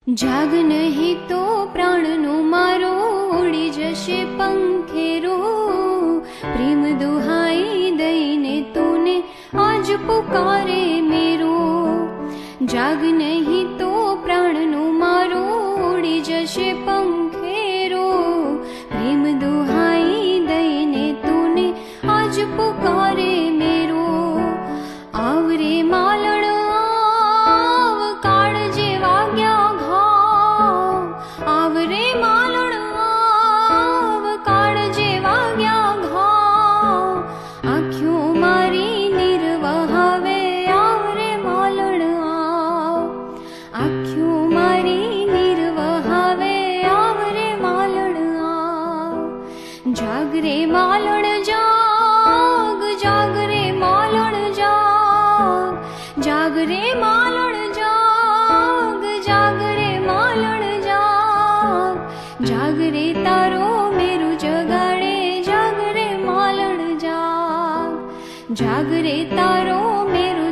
जाग नहीं तो प्राणनो मारो उड़ी जशे पंखेरो। प्रेम दुहाई दईने तूने आज पुकारे मेरो। जाग नहीं तो प्राणनो मारो उड़ी जशे पंखेरो। प्रेम दुहाई दईने तूने आज पुकारे मेरो। आवरे मालण आवरे मालण आव काळजे वाग्या घाव। आँख्यों मारी निर्वहावे आवरे मालण आव। आँख्यों मारी निर्वहावे आवरे मालण आव। जाग रे मालण जाग, जाग रे मालण जाग। जाग रे मालण जाग, जाग रे मालण जाग रे तारो मेरु जगाड़े। जाग रे मालण जाग, जाग रे तारो मेरु